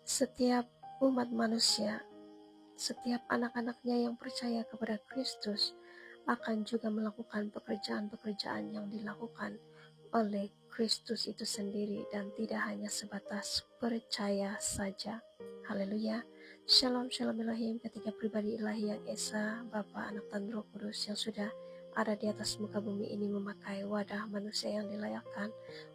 Setiap umat manusia, setiap anak-anaknya yang percaya kepada Kristus akan juga melakukan pekerjaan-pekerjaan yang dilakukan oleh Kristus itu sendiri dan tidak hanya sebatas percaya saja. Haleluya. Shalom, shalom Elohim, ketiga pribadi ilahi yang Esa, Bapa, Anak, dan Roh Kudus yang sudah ada di atas muka bumi ini memakai wadah manusia yang dilayakkan,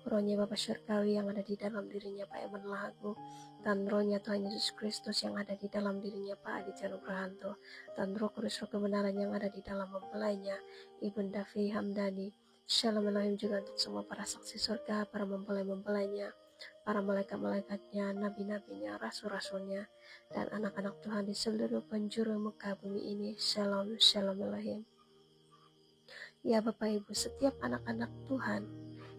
rohnya Bapa Syurgawi yang ada di dalam dirinya Pak Eman Lagu, dan rohnya Tuhan Yesus Kristus yang ada di dalam dirinya Pak Aditya Nugrahanto, dan Roh Kudus Roh kebenaran yang ada di dalam mempelainya Ibunda Fi Hamdani. Shalom Elohim juga untuk semua para saksi surga, para mempelai-mempelainya, para malaikat-malaikatnya, nabi-nabinya, rasul-rasulnya, dan anak-anak Tuhan di seluruh penjuru muka bumi ini. Shalom, shalom Elohim. Ya Bapak Ibu, setiap anak-anak Tuhan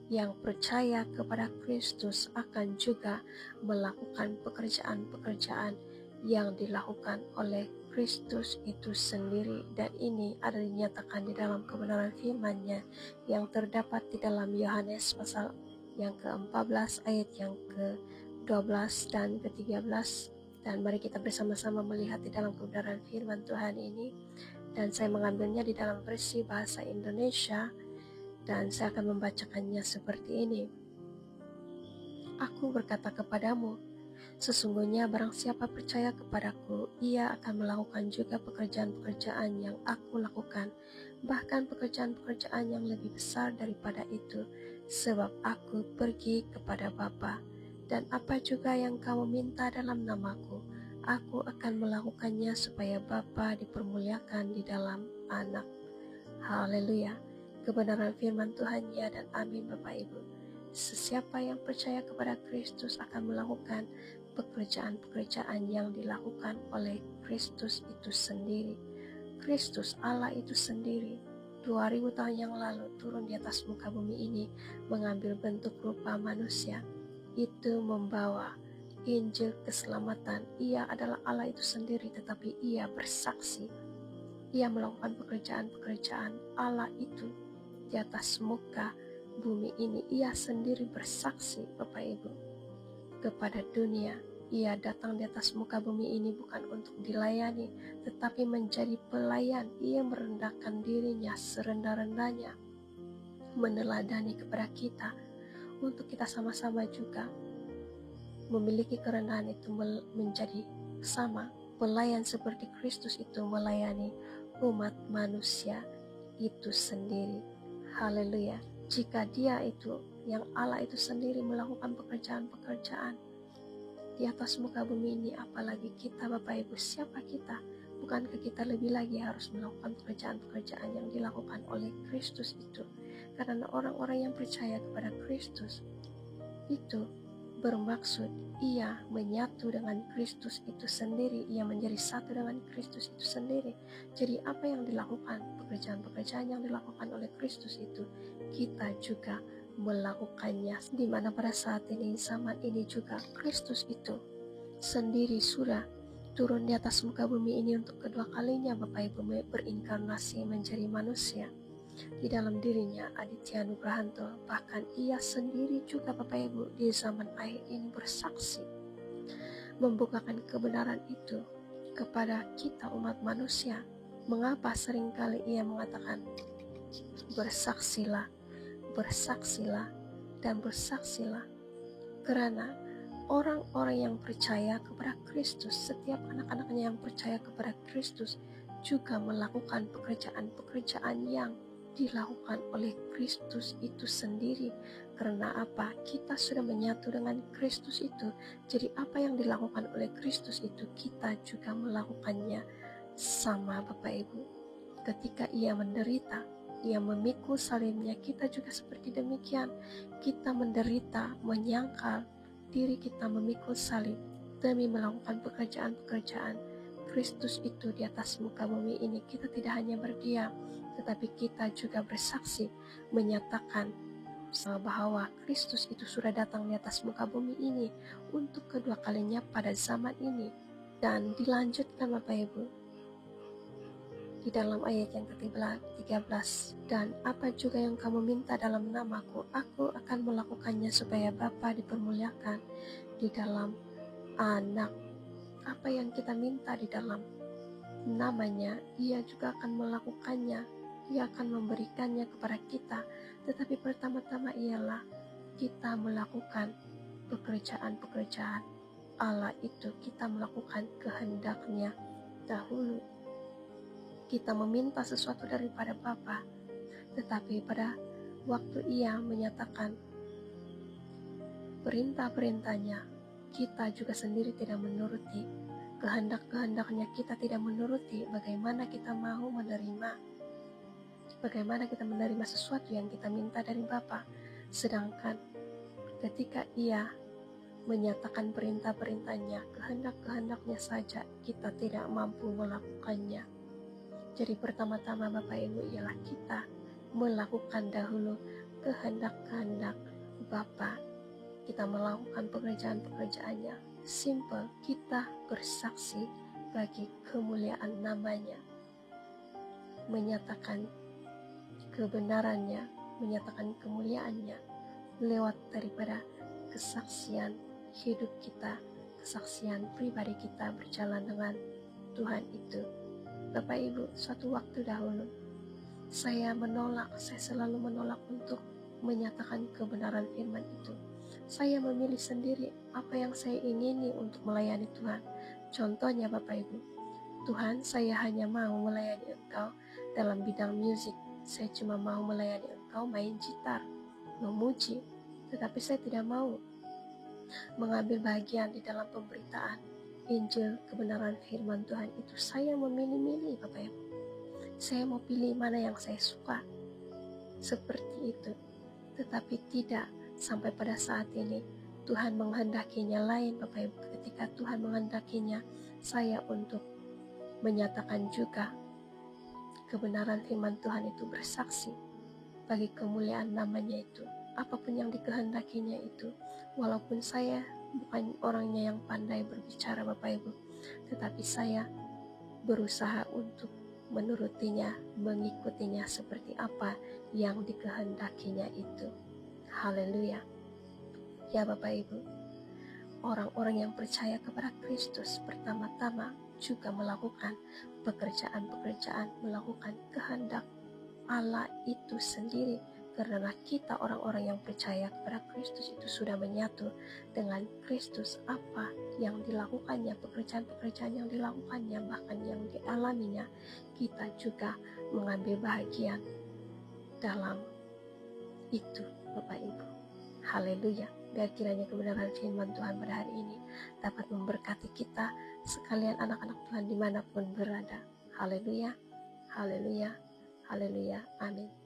yang percaya kepada Kristus akan juga melakukan pekerjaan-pekerjaan yang dilakukan oleh Kristus itu sendiri, dan ini ada dinyatakan di dalam kebenaran firman-Nya yang terdapat di dalam Yohanes pasal yang ke-14 ayat yang ke-12 dan ke-13. Dan mari kita bersama-sama melihat di dalam kebenaran firman Tuhan ini, dan saya mengambilnya di dalam versi bahasa Indonesia, dan saya akan membacakannya seperti ini. Aku berkata kepadamu, sesungguhnya barang siapa percaya kepadaku, ia akan melakukan juga pekerjaan-pekerjaan yang aku lakukan, bahkan pekerjaan-pekerjaan yang lebih besar daripada itu, sebab aku pergi kepada Bapa. Dan apa juga yang kamu minta dalam namaku, aku akan melakukannya supaya Bapa dipermuliakan di dalam Anak. Haleluya. Kebenaran firman Tuhan ya dan amin Bapak Ibu. Sesiapa yang percaya kepada Kristus akan melakukan pekerjaan-pekerjaan yang dilakukan oleh Kristus itu sendiri. Kristus Allah itu sendiri 2000 tahun yang lalu turun di atas muka bumi ini mengambil bentuk rupa manusia. Itu membawa Injil keselamatan. Ia adalah Allah itu sendiri, tetapi ia bersaksi. Ia melakukan pekerjaan-pekerjaan Allah itu di atas muka bumi ini. Ia sendiri bersaksi Bapak Ibu kepada dunia. Ia datang di atas muka bumi ini bukan untuk dilayani, tetapi menjadi pelayan. Ia merendahkan dirinya serendah-rendahnya, meneladani kepada kita, untuk kita sama-sama juga memiliki kerendahan itu, menjadi sama pelayan seperti Kristus itu melayani umat manusia itu sendiri. Haleluya. Jika dia itu, yang Allah itu sendiri melakukan pekerjaan-pekerjaan di atas muka bumi ini, apalagi kita Bapak Ibu, siapa kita? Bukankah kita lebih lagi harus melakukan pekerjaan-pekerjaan yang dilakukan oleh Kristus itu? Karena orang-orang yang percaya kepada Kristus itu bermaksud ia menyatu dengan Kristus itu sendiri, ia menjadi satu dengan Kristus itu sendiri. Jadi apa yang dilakukan, pekerjaan-pekerjaan yang dilakukan oleh Kristus itu, kita juga melakukannya. Di mana pada saat ini, zaman ini juga, Kristus itu sendiri sudah turun di atas muka bumi ini untuk kedua kalinya Bapak Ibu, berinkarnasi menjadi manusia. Di dalam dirinya Aditya Nugrahanto, bahkan ia sendiri juga Bapak Ibu di zaman akhir ini bersaksi, membukakan kebenaran itu kepada kita umat manusia. Mengapa seringkali ia mengatakan bersaksilah, bersaksilah, dan bersaksilah? Karena orang-orang yang percaya kepada Kristus, setiap anak-anaknya yang percaya kepada Kristus juga melakukan pekerjaan-pekerjaan yang dilakukan oleh Kristus itu sendiri. Karena apa? Kita sudah menyatu dengan Kristus itu. Jadi apa yang dilakukan oleh Kristus itu, kita juga melakukannya sama Bapak Ibu. Ketika ia menderita, ia memikul salibnya, kita juga seperti demikian. Kita menderita, menyangkal diri kita, memikul salib demi melakukan pekerjaan-pekerjaan Kristus itu di atas muka bumi ini. Kita tidak hanya berdiam, tetapi kita juga bersaksi, menyatakan bahwa Kristus itu sudah datang di atas muka bumi ini untuk kedua kalinya pada zaman ini. Dan dilanjutkan Bapak Ibu di dalam ayat yang ke-13, dan apa juga yang kamu minta dalam namaku, aku akan melakukannya supaya Bapa dipermuliakan di dalam anak. Apa yang kita minta di dalam namanya, Ia juga akan melakukannya. Ia akan memberikannya kepada kita. Tetapi pertama-tama ialah kita melakukan pekerjaan-pekerjaan Allah itu. Kita melakukan kehendak-Nya dahulu. Kita meminta sesuatu daripada Bapa, tetapi pada waktu Ia menyatakan perintah-perintahnya, kita juga sendiri tidak menuruti. Kehendak-kehendaknya kita tidak menuruti. Bagaimana kita mau menerima? Bagaimana kita menerima sesuatu yang kita minta dari Bapa? Sedangkan ketika Ia menyatakan perintah-perintahnya, kehendak-kehendaknya saja kita tidak mampu melakukannya. Jadi pertama-tama Bapak Ibu ialah kita melakukan dahulu kehendak-kehendak Bapa. Kita melakukan pekerjaan-pekerjaannya. Simple, kita bersaksi bagi kemuliaan namanya, menyatakan kebenarannya, menyatakan kemuliaannya lewat daripada kesaksian hidup kita, kesaksian pribadi kita berjalan dengan Tuhan itu. Bapak Ibu, suatu waktu dahulu saya selalu menolak untuk menyatakan kebenaran firman itu. Saya memilih sendiri apa yang saya ingini untuk melayani Tuhan. Contohnya Bapak Ibu, Tuhan, saya hanya mau melayani Engkau dalam bidang musik. Saya cuma mau melayani Engkau main gitar, memuji. Tetapi saya tidak mau mengambil bagian di dalam pemberitaan Injil kebenaran firman Tuhan itu. Saya memilih-milih Bapak Ibu. Saya mau pilih mana yang saya suka. Seperti itu. Tetapi tidak sampai pada saat ini Tuhan menghendakinya lain Bapak Ibu. Ketika Tuhan menghendakinya saya untuk menyatakan juga kebenaran firman Tuhan itu, bersaksi bagi kemuliaan namanya itu, apapun yang dikehendakinya itu. Walaupun saya bukan orangnya yang pandai berbicara Bapak Ibu, tetapi saya berusaha untuk menurutinya, mengikutinya seperti apa yang dikehendakinya itu. Haleluya. Ya Bapak Ibu, orang-orang yang percaya kepada Kristus pertama-tama juga melakukan pekerjaan-pekerjaan, melakukan kehendak Allah itu sendiri. Karena kita orang-orang yang percaya kepada Kristus itu sudah menyatu dengan Kristus. Apa yang dilakukannya, pekerjaan-pekerjaan yang dilakukannya, bahkan yang dialaminya, kita juga mengambil bahagian dalam itu Bapak Ibu. Haleluya. Biar kiranya kebenaran firman Tuhan pada hari ini dapat memberkati kita sekalian anak-anak Tuhan dimanapun berada. Haleluya, haleluya, haleluya, amin.